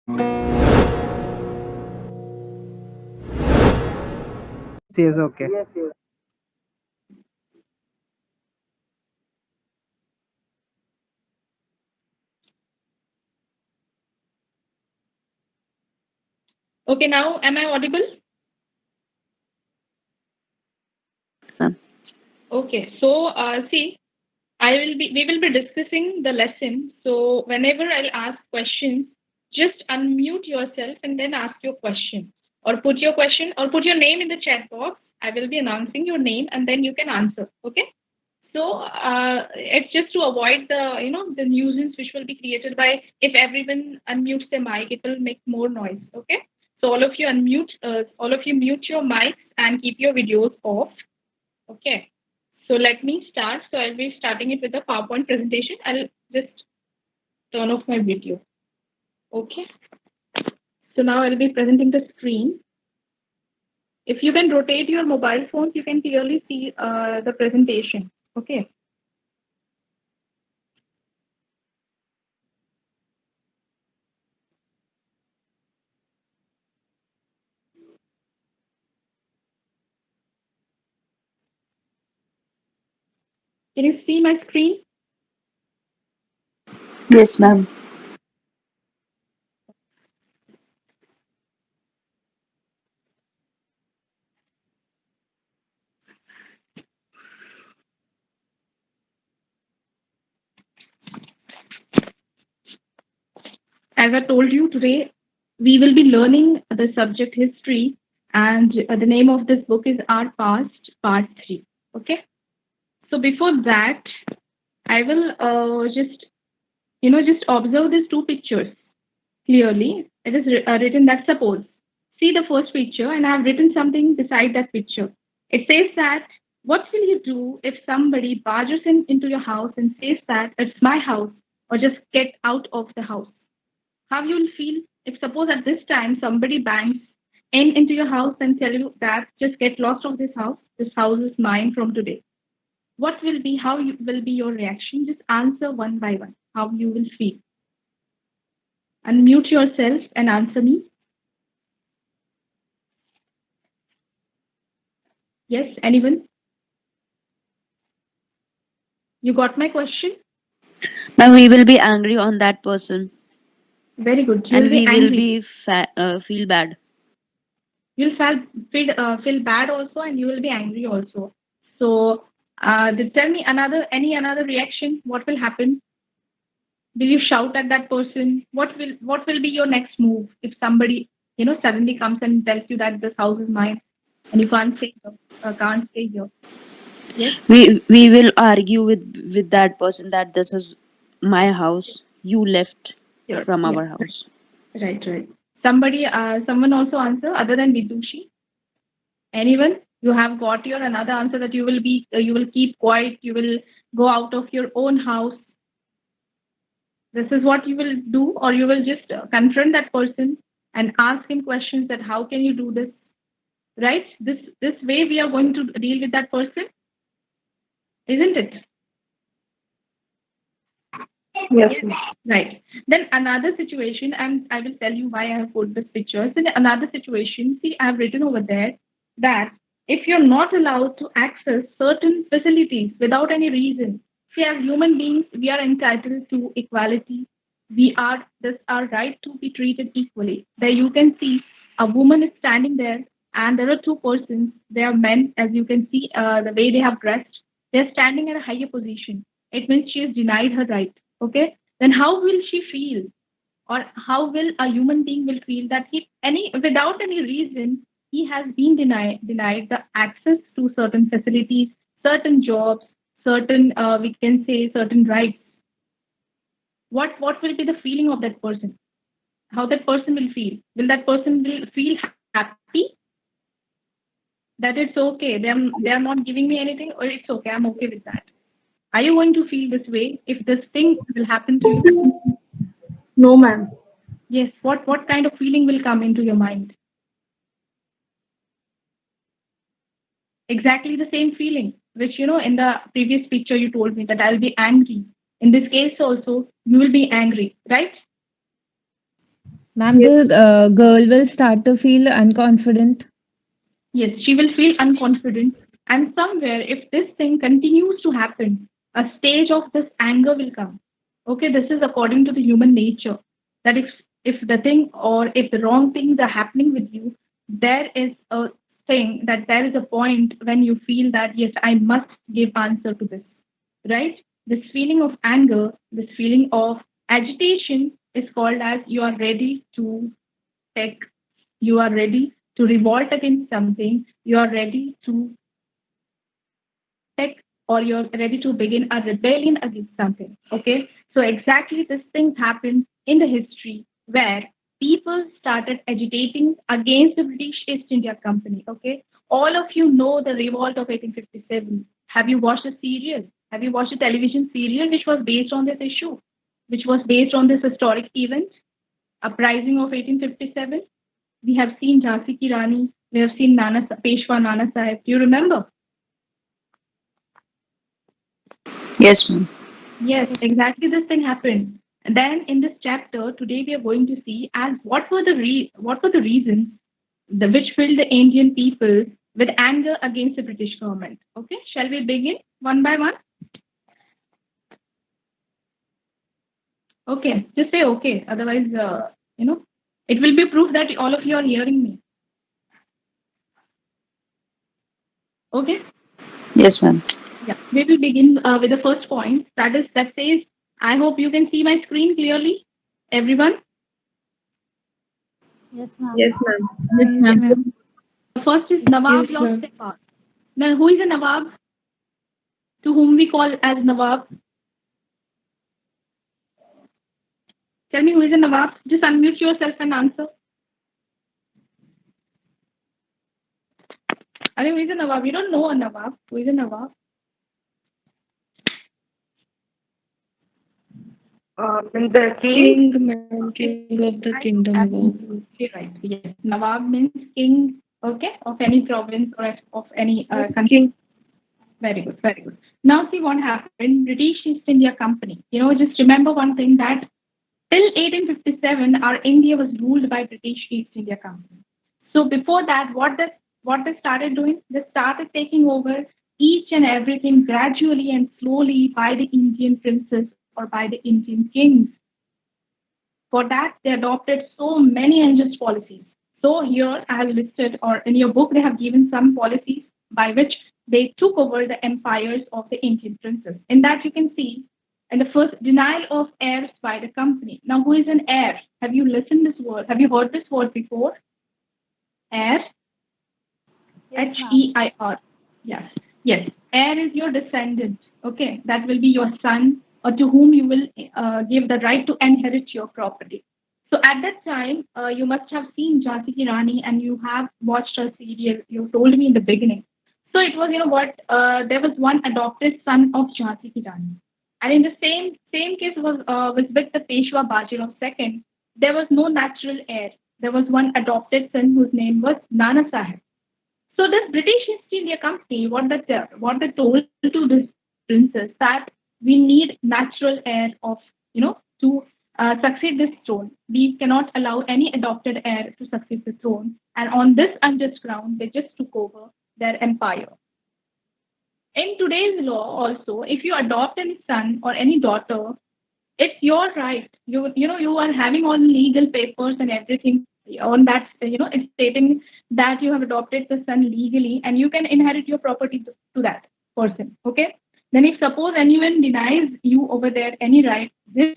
Yes, okay. Okay, now am I audible? Okay, so see, we will be discussing the lesson. So whenever I'll ask questions, just unmute yourself and then ask your question, or put your question, or put your name in the chat box. I will be announcing your name, and then you can answer. Okay. So it's just to avoid the the nuisance which will be created by if everyone unmutes their mic, it will make more noise. Okay. So all of you mute your mics and keep your videos off. Okay. So let me start. So I'll be starting it with a PowerPoint presentation. I'll just turn off my video. Okay. So now I'll be presenting the screen. If you can rotate your mobile phones, you can clearly see the presentation. Okay. Can you see my screen? Yes, ma'am. As I told you today, we will be learning the subject history, and the name of this book is Our Past, Part 3. Okay. So before that, I will just observe these two pictures clearly. It is written that suppose, see the first picture, and I have written something beside that picture. It says that, what will you do if somebody barges into your house and says that it's my house, or just get out of the house? How you will feel if suppose at this time somebody bangs into your house and tell you that just get lost of this house is mine from today? What will be, will be your reaction? Just answer one by one how you will feel. Unmute yourself and answer me. Yes, anyone? You got my question? Ma'am, we will be angry on that person, Very good. and You'll be we will angry. be feel bad. You'll feel bad also, and you will be angry also. So, tell me any another reaction. What will happen? Will you shout at that person? What will be your next move if somebody suddenly comes and tells you that this house is mine and you can't stay here? Yes. We will argue with that person that this is my house. You left Sure. from Yeah. our house. Right. Right. Someone also answer other than Vidushi. Anyone? You have got your another answer that you will keep quiet. You will go out of your own house. This is what you will do, or you will just confront that person and ask him questions that how can you do this, right? This way we are going to deal with that person, isn't it? Yes. Right. Then another situation, and I will tell you why I have put this picture. So in another situation, see, I have written over there that if you're not allowed to access certain facilities without any reason, see, as human beings, we are entitled to equality. This our right to be treated equally. There you can see a woman is standing there, and there are two persons. They are men, as you can see, the way they have dressed. They're standing at a higher position. It means she is denied her right. Okay, then how will she feel, or how will a human being will feel that he any without any reason he has been denied the access to certain facilities, certain jobs, certain we can say certain rights? What will be the feeling of that person? How that person will feel? Will that person will feel happy that it's okay, they are not giving me anything, or it's okay, I'm okay with that? Are you going to feel this way if this thing will happen to you? No, ma'am. Yes. What kind of feeling will come into your mind? Exactly the same feeling, which in the previous picture you told me that I'll be angry. In this case also, you will be angry, right? Ma'am, Yes. the girl will start to feel unconfident. Yes, she will feel unconfident. And somewhere, if this thing continues to happen, a stage of this anger will come. Okay, this is according to the human nature. That if the thing or if the wrong things are happening with you, there is a thing that there is a point when you feel that yes, I must give answer to this. Right? This feeling of anger, this feeling of agitation is called as you are ready to take, you are ready to revolt against something, you are ready to take, or you're ready to begin a rebellion against something. Okay, so exactly this thing happened in the history where people started agitating against the British East India Company. Okay, all of you know the revolt of 1857. Have you watched a serial? Have you watched a television serial which was based on this issue, which was based on this historic event, uprising of 1857? We have seen Jhansi Ki Rani, we have seen Peshwa Nana Sahib. Do you remember? Yes, ma'am. Yes, exactly this thing happened. And then in this chapter, today we are going to see as what were the reasons which filled the Indian people with anger against the British government. Okay, shall we begin one by one? Okay, just say okay. Otherwise, it will be proof that all of you are hearing me. Okay. Yes, ma'am. Yeah, we will begin with the first point. That says, I hope you can see my screen clearly, everyone. Yes, ma'am. Yes, ma'am. Yes, Yes, ma'am. ma'am. The first is Nawab Yes, lost ma'am. their power. Now, who is a Nawab? To whom we call as Nawab? Tell me who is a Nawab. Just unmute yourself and answer. I mean, who is a Nawab? You don't know a Nawab. Who is a Nawab? The king, ma'am, king of the kingdom above. Absolutely right. Yes, Nawab means king. Okay, of any province or of any country. Very good, very good. Now see what happened. British East India Company. Just remember one thing that till 1857, our India was ruled by British East India Company. So before that, what they started doing? They started taking over each and everything gradually and slowly by the Indian princes or by the Indian kings. For that, they adopted so many unjust policies. So here I have listed, or in your book, they have given some policies by which they took over the empires of the Indian princes. In that, you can see, in the first, denial of heirs by the company. Now, who is an heir? Have you listened this word? Have you heard this word before? Heir, Yes, H ma'am. E I R. Yes, yes. Heir is your descendant. Okay, that will be your son, or to whom you will give the right to inherit your property. So at that time, you must have seen Jhansi Ki Rani, and you have watched her serial. You told me in the beginning. So it was, what there was one adopted son of Jhansi Ki Rani, and in the same case was with the Peshwa Bajirao II. There was no natural heir. There was one adopted son whose name was Nana Sahib. So this British East India Company, what they told to this princess that we need natural heir of to succeed this throne. We cannot allow any adopted heir to succeed the throne. And on this unjust ground, they just took over their empire. In today's law, also, if you adopt any son or any daughter, it's your right. You are having all legal papers and everything on that. It's stating that you have adopted the son legally, and you can inherit your property to that person. Okay. Then, if suppose anyone denies you over there any right, this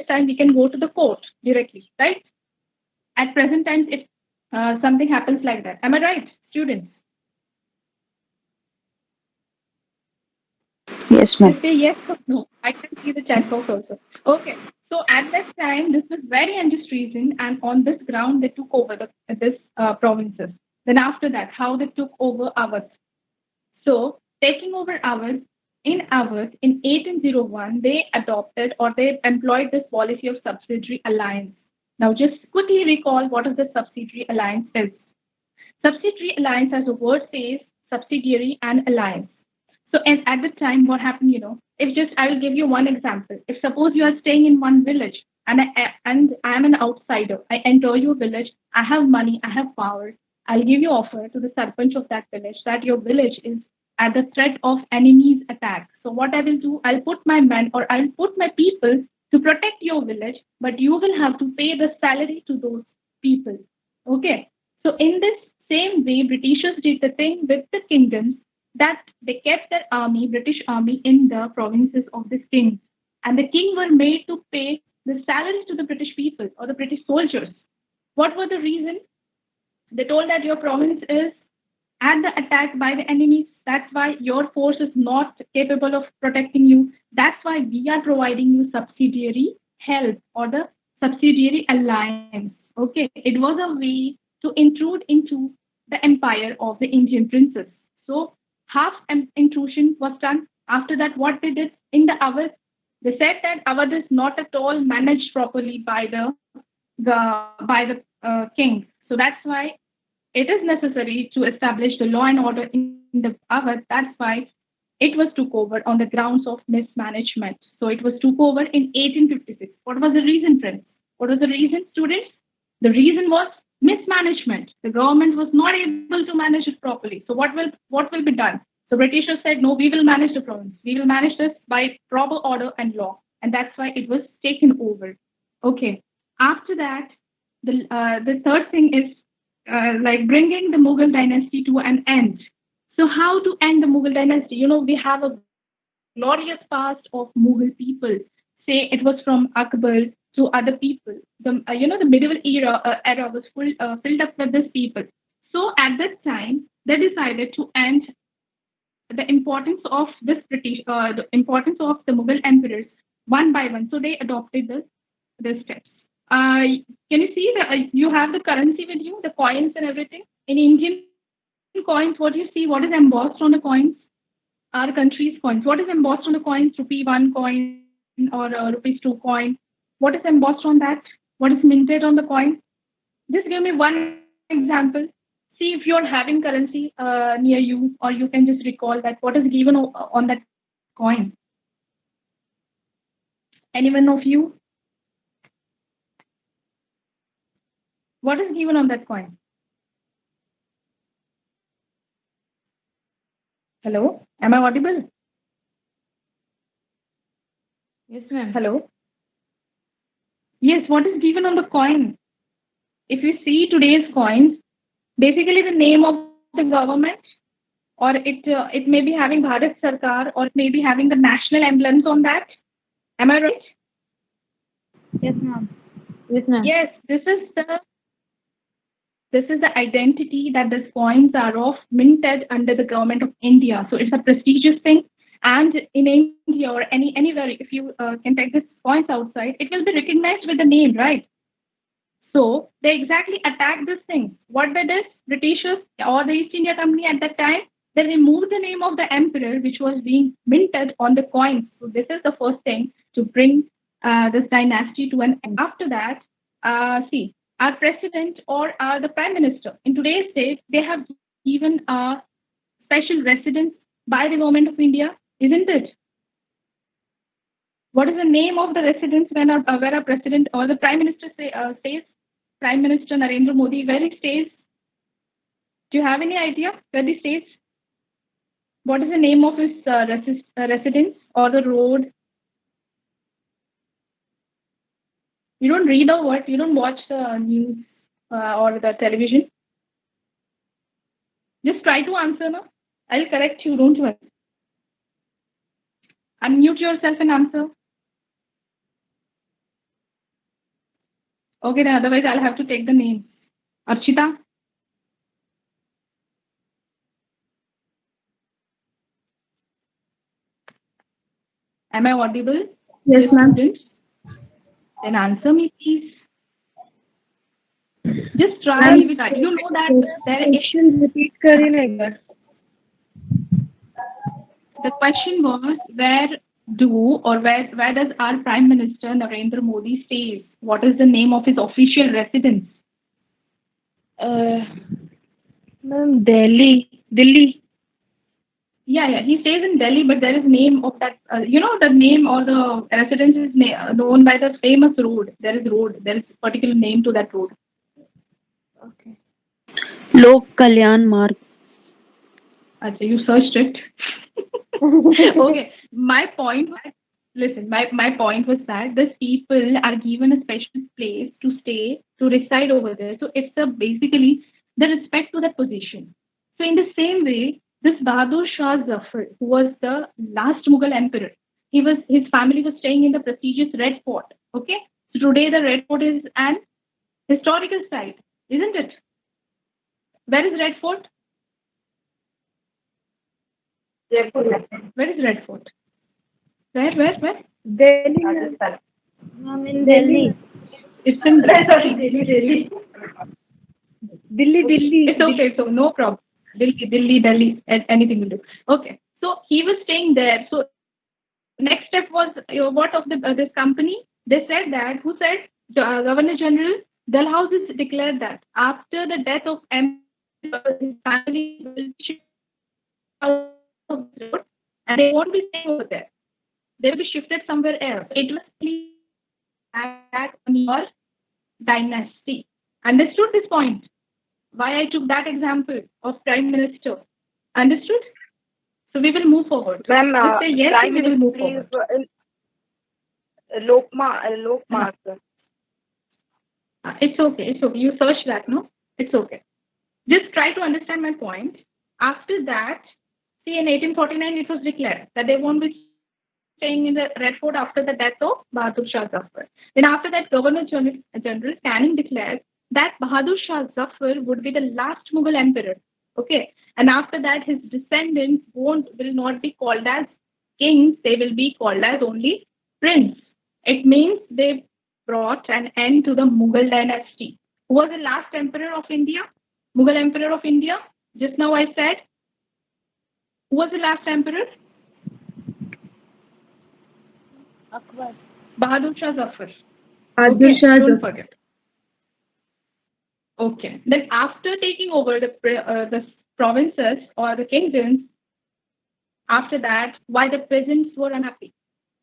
time we can go to the court directly, right? At present times, if something happens like that, am I right, students? Yes, ma'am. Just say yes or no. I can see the chat box also. Okay. So at that time, this was very unjust reason, and on this ground, they took over this provinces. Then after that, how they took over Awadh. So taking over Awadh, in 1801, they adopted or they employed this policy of subsidiary alliance. Now, just quickly recall what is the subsidiary alliance is. Subsidiary alliance, as the word says, subsidiary and alliance. So at the time, what happened, if just I will give you one example. If suppose you are staying in one village and I am an outsider. I enter your village. I have money. I have power. I'll give you offer to the sarpanch of that village that your village is at the threat of enemies' attack. So what I will do, I'll put my men or I'll put my people to protect your village, but you will have to pay the salary to those people. Okay. So in this same way, Britishers did the thing with the kingdoms that they kept their army, British army, in the provinces of this king. And the king were made to pay the salaries to the British people or the British soldiers. What were the reasons? They told that your province is at the attack by the enemies. That's why your force is not capable of protecting you. That's why we are providing you subsidiary help or the subsidiary alliance. Okay, it was a way to intrude into the empire of the Indian princes. So half intrusion was done. After that, what they did in the Awadh, they said that Awadh is not at all managed properly by the king. So that's why it is necessary to establish the law and order in the Awadh. That's why it was took over on the grounds of mismanagement. So it was took over in 1856. What was the reason, friends? What was the reason, students? The reason was mismanagement. The government was not able to manage it properly. So what will be done? So Britishers said, no, we will manage the province. We will manage this by proper order and law. And that's why it was taken over. Okay. After that, the third thing is like bringing the Mughal dynasty to an end. So how to end the Mughal dynasty? You know, we have a glorious past of Mughal people. Say it was from Akbar to other people. The the medieval era was filled up with these people. So at that time, they decided to end the importance of the importance of the Mughal emperors one by one. So they adopted the steps. Can you see that you have the currency with you, the coins and everything? In Indian coins, what you see, what is embossed on the coins? Our country's coins. What is embossed on the coins? Rupee 1 coin or rupees 2 coin. What is embossed on that? What is minted on the coin? Just give me one example. See if you're having currency near you, or you can just recall that what is given on that coin. Anyone of you? What is given on that coin? Hello? Am I audible? Yes, ma'am. Hello? Yes, what is given on the coin? If you see today's coins, basically the name of the government, or it may be having Bharat Sarkar, or it may be having the national emblems on that. Am I right? Yes, ma'am. Yes, ma'am. Yes, this is the identity that these coins are of, minted under the government of India. So it's a prestigious thing. And in India or anywhere, if you can take these coins outside, it will be recognized with the name, right? So they exactly attacked this thing. What they did, Britishers or the East India Company at that time, they removed the name of the emperor, which was being minted on the coins. So this is the first thing to bring this dynasty to an end. After that, see, our president or the prime minister in today's state, they have given a special residence by the government of India, isn't it? What is the name of the residence where our president or the prime minister stays? Prime Minister Narendra Modi, where he stays? Do you have any idea where he stays? What is the name of his residence or the road? You don't read or what? You don't watch the news or the television? Just try to answer now. I'll correct you, don't worry. Unmute yourself and answer. Okay, then otherwise I'll have to take the name. Archita? Am I audible? Yes, ma'am. Students? Then answer me, please. Just try. You know that there is. Repeat करिए एक बार. The question was, where does our Prime Minister Narendra Modi stays? What is the name of his official residence? Ma'am, Delhi. Yeah. He stays in Delhi, but there is name of that. The name or the residence is known by the famous road. There is road. There is particular name to that road. Okay. Lok Kalyan Marg. Achha, you searched it. Okay. My point was, listen, my point was that these people are given a special place to stay, to reside over there. So it's basically the respect to that position. So in the same way, this Bahadur Shah Zafar, who was the last Mughal emperor, his family was staying in the prestigious Red Fort. Okay. So today the Red Fort is an historical site, isn't it? Where is Red Fort? Where is Red Fort? Where? Delhi. Ma'am, in Delhi. It's in Delhi. Delhi. It's okay, so no problem. Delhi, anything will do. Okay, so he was staying there. So next step was what of this company? They said that, who said? Governor General Dalhousie declared that after the death of Emperor, his family will shift out of the road and they won't be staying over there. They will be shifted somewhere else. It was at your dynasty. Understood this point? Why I took that example of Prime Minister. Understood? So we will move forward. Ma'am, Just say yes, Prime we will move Minister forward. Lokmar, sir. It's okay. You search that, no? It's okay. Just try to understand my point. After that, see, in 1849, it was declared that they won't be staying in the Red Fort after the death of Bahadur Shah Zafar. Then after that, Governor General Canning declared that Bahadur Shah Zafar would be the last Mughal emperor. Okay. And after that, his descendants will not be called as kings. They will be called as only prince. It means they brought an end to the Mughal dynasty. Who was the last emperor of India? Mughal emperor of India? Just now I said. Who was the last emperor? Akbar. Bahadur Shah Zafar. Bahadur Shah Don't Zafar. forget. Okay. Then after taking over the provinces or the kingdoms, after that, why the peasants were unhappy?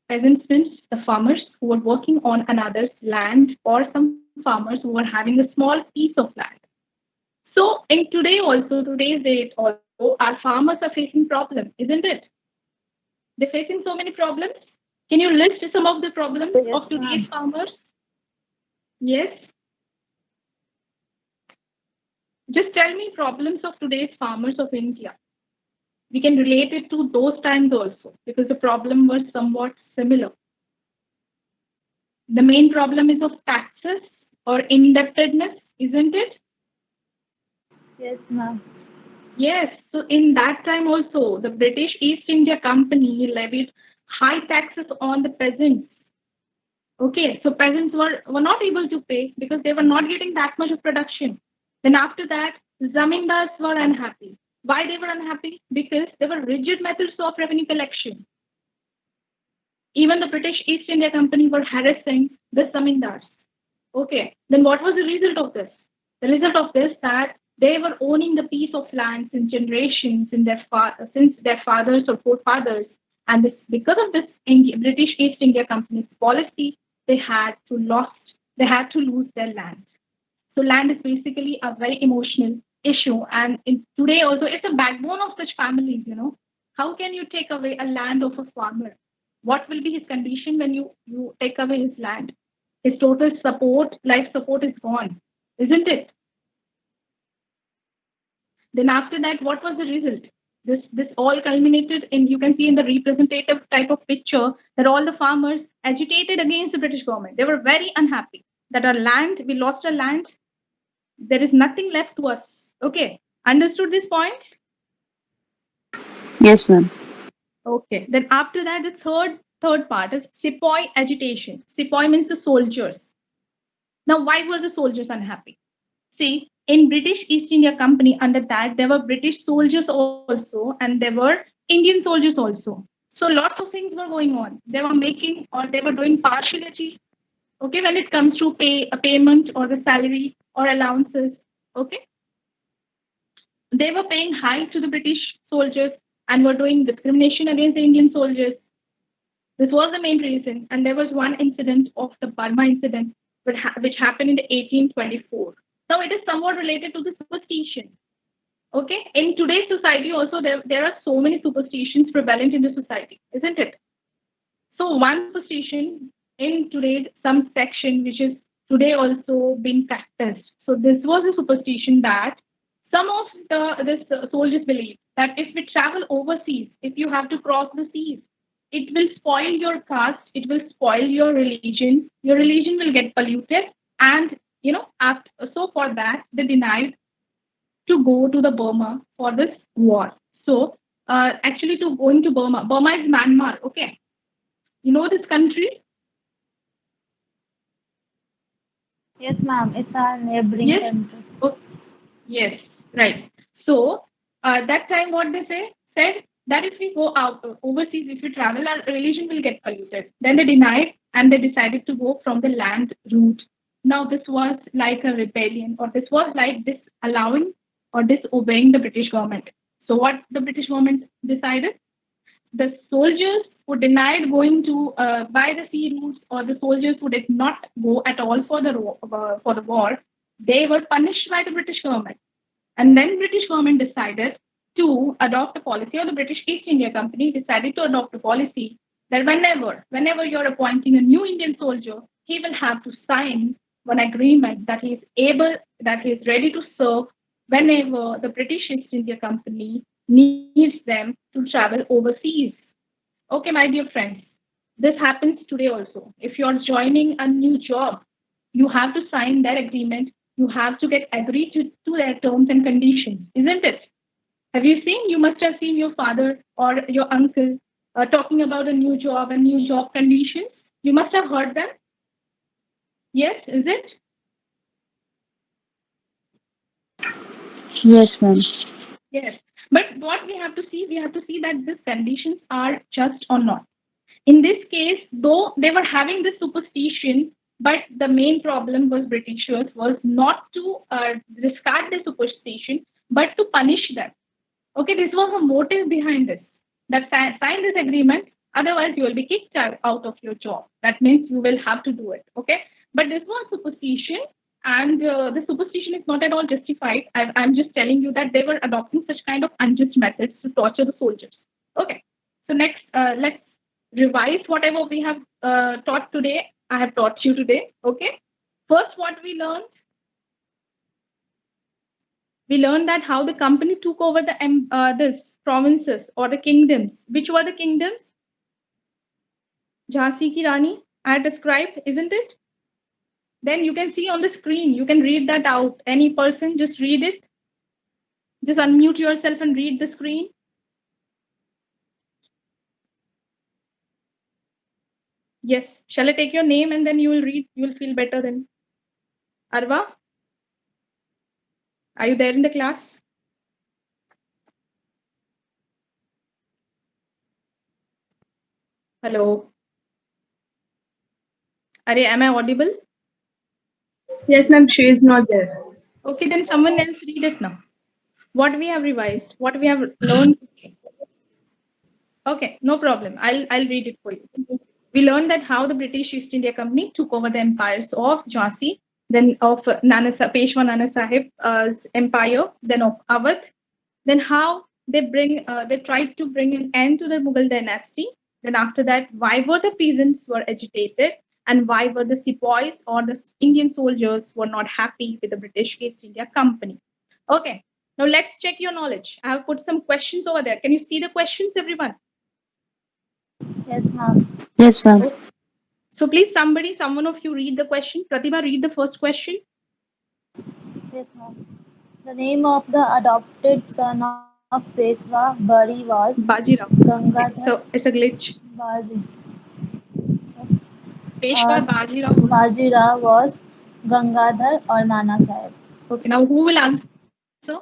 Peasants means the farmers who were working on another's land, or some farmers who were having a small piece of land. So in today's date also, our farmers are facing problems, isn't it? They're facing so many problems. Can you list some of the problems Yes, of today's ma'am. farmers? Yes. Just tell me problems of today's farmers of India. We can relate it to those times also because the problem was somewhat similar. The main problem is of taxes or indebtedness, isn't it? Yes, ma'am. Yes. So in that time also, the British East India Company levied high taxes on the peasants. Okay, so peasants were not able to pay because they were not getting that much of production. Then after that, zamindars were unhappy. Why they were unhappy? Because there were rigid methods of revenue collection. Even the British East India Company were harassing the zamindars. Okay, then what was the result of this? The result of this that they were owning the piece of land since generations since their fathers or forefathers, and because of this British East India Company's policy, they had to lose their land. So land is basically a very emotional issue, and today also it's a backbone of such families. How can you take away a land of a farmer? What will be his condition when you take away his land? His total life support is gone, isn't it? Then after that, what was the result? This all culminated in, you can see in the representative type of picture, that all the farmers agitated against the British government. They were very unhappy that we lost our land. There is nothing left to us. Okay, understood this point? Yes, ma'am. Okay. Then after that, the third part is sepoy agitation. Sepoy means the soldiers. Now, why were the soldiers unhappy? See, in British East India Company, under that, there were British soldiers also, and there were Indian soldiers also. So lots of things were going on. They were doing partiality. Okay, when it comes to a payment or the salary or allowances. Okay. They were paying high to the British soldiers and were doing discrimination against the Indian soldiers. This was the main reason. And there was one incident of the Burma incident, which happened in 1824. Now, it is somewhat related to the superstition. Okay, in today's society also, there are so many superstitions prevalent in the society, isn't it? So one superstition in today's some section, which is today also being practiced. So this was a superstition that some of the soldiers believe that if we travel overseas, if you have to cross the seas, it will spoil your caste, it will spoil your religion will get polluted, and after, so for that they denied to go to the Burma for this war. So actually, to going to Burma is Myanmar. Okay, you know this country? Yes, ma'am. It's our neighboring Yes. country. Oh, yes, right. So that time, what they said that if we go out overseas, if we travel, our religion will get polluted. Then they denied and they decided to go from the land route. Now this was like a rebellion, or this was like disallowing or disobeying the British government. So what the British government decided? The soldiers who denied going to by the sea routes, or the soldiers who did not go at all for the war, they were punished by the British government. And then British government decided to adopt a policy, or the British East India Company decided to adopt a policy that whenever you're appointing a new Indian soldier, he will have to sign one agreement that he is ready to serve whenever the British East India Company needs them to travel overseas. Okay, my dear friends, this happens today also. If you're joining a new job, you have to sign that agreement. You have to get agreed to their terms and conditions, isn't it? Have you seen? You must have seen your father or your uncle talking about a new job and new job conditions. You must have heard them. Yes, is it? Yes, ma'am. Yes. But what we have to see that these conditions are just or not. In this case, though they were having this superstition, but the main problem was Britishers was not to discard the superstition, but to punish them. Okay, this was a motive behind this. That sign this agreement, otherwise you will be kicked out of your job. That means you will have to do it. Okay, but this was superstition, and the superstition is not at all justified. I'm just telling you that they were adopting such kind of unjust methods to torture the soldiers. Okay, so next, let's revise whatever we have taught today. I have taught you today. Okay, first what we learned. We learned that how the company took over the this provinces or the kingdoms. Which were the kingdoms? Jhansi ki Rani, I described, isn't it? Then you can see on the screen, you can read that out. Any person, just read it. Just unmute yourself and read the screen. Yes, shall I take your name and then you will read, you will feel better then. Arva? Are you there in the class? Hello. Are, am I audible? Yes, ma'am, she is not there. Okay, then someone else read it now. What we have revised, what we have learned. Okay, no problem. I'll read it for you. We learned that how the British East India Company took over the empires of Jhansi, then of Peshwa Nana Sahib's empire, then of Awadh, then how they tried to bring an end to the Mughal dynasty. Then after that, why were the peasants were agitated, and why were the sepoys or the Indian soldiers were not happy with the British East India Company. Okay, now let's check your knowledge. I have put some questions over there. Can you see the questions, everyone? Yes, ma'am. Yes, ma'am. So please, someone of you read the question. Pratibha, read the first question. Yes, ma'am. The name of the adopted son of Peshwa Bari was Bajirao. Gangadhar So it's a glitch. Baji. Peshwa Bajirao. Bajirao was Gangadhar or Nana Sahib. Okay, now who will answer? Who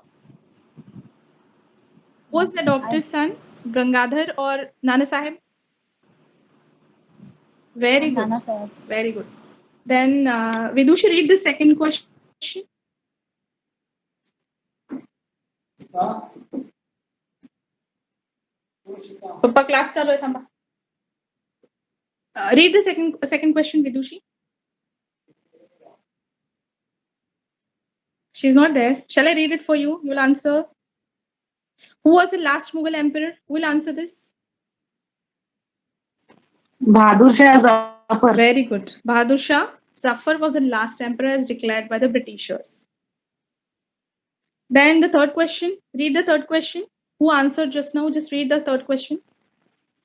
was the adopted son? Gangadhar or Nana Sahib? Very good. Nana Sahib. Very good. Then Vidushi, read the second question. Papa class चालू आहे थांबा. Read the second question, Vidushi. She's not there. Shall I read it for you? You'll answer. Who was the last Mughal emperor? Who will answer this? Bahadur Shah Zafar. Very good. Bahadur Shah Zafar was the last emperor as declared by the Britishers. Then the third question. Read the third question. Who answered just now? Just read the third question.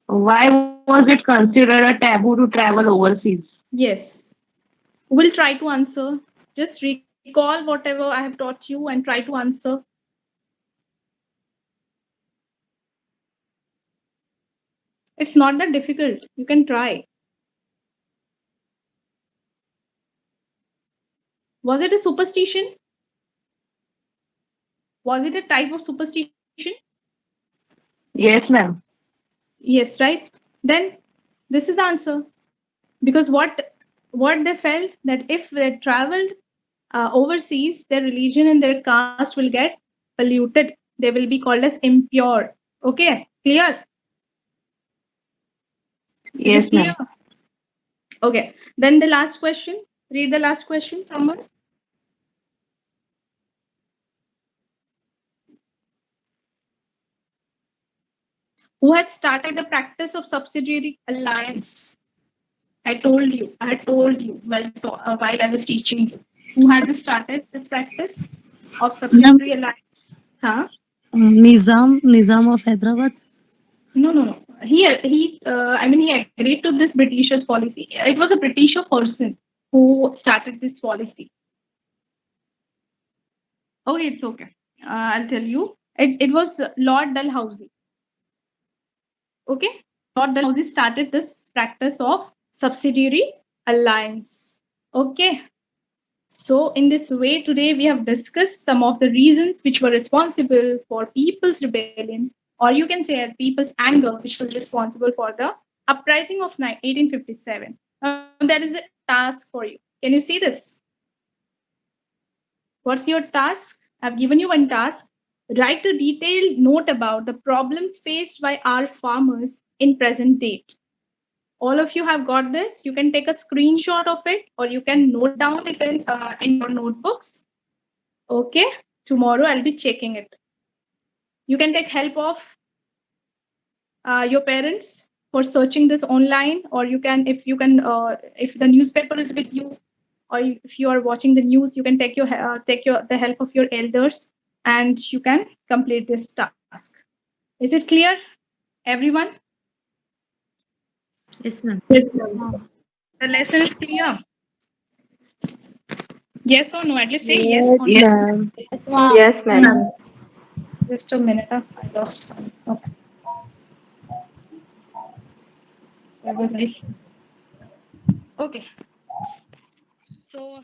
Why was it considered a taboo to travel overseas? Yes. We'll try to answer. Just recall whatever I have taught you and try to answer. It's not that difficult. You can try. Was it a superstition? Was it a type of superstition? Yes, ma'am. Yes, right? Then this is the answer. Because what they felt that if they traveled overseas, their religion and their caste will get polluted. They will be called as impure. Okay, clear? Yes, Is it clear? ma'am. Okay, then the last question. Read the last question, someone. Who had started the practice of subsidiary alliance? I told you while I was teaching you. Who had started this practice of subsidiary alliance? Huh? Nizam of Hyderabad. No. He agreed to this Britishers policy. It was a Britisher person who started this policy. Okay, it's okay. I'll tell you. It was Lord Dalhousie. Okay, Lord Dalhousie started this practice of subsidiary alliance. Okay. So in this way, today we have discussed some of the reasons which were responsible for people's rebellion, or you can say people's anger, which was responsible for the uprising of 1857. There is a task for you. Can you see this? What's your task? I've given you one task. Write a detailed note about the problems faced by our farmers in present date. All of you have got this. You can take a screenshot of it, or you can note down it in your notebooks. Okay, tomorrow I'll be checking it. You can take help of your parents for searching this online, or if the newspaper is with you, or if you are watching the news, you can take the help of your elders, and you can complete this task. Is it clear, everyone? Yes, ma'am. Yes, ma'am. The lesson is clear. Yes or no? At least say yes or no. Yes. Ma'am. Yes, ma'am. Yes, ma'am. Just a minute. I lost some. Okay. Where was I? Okay. So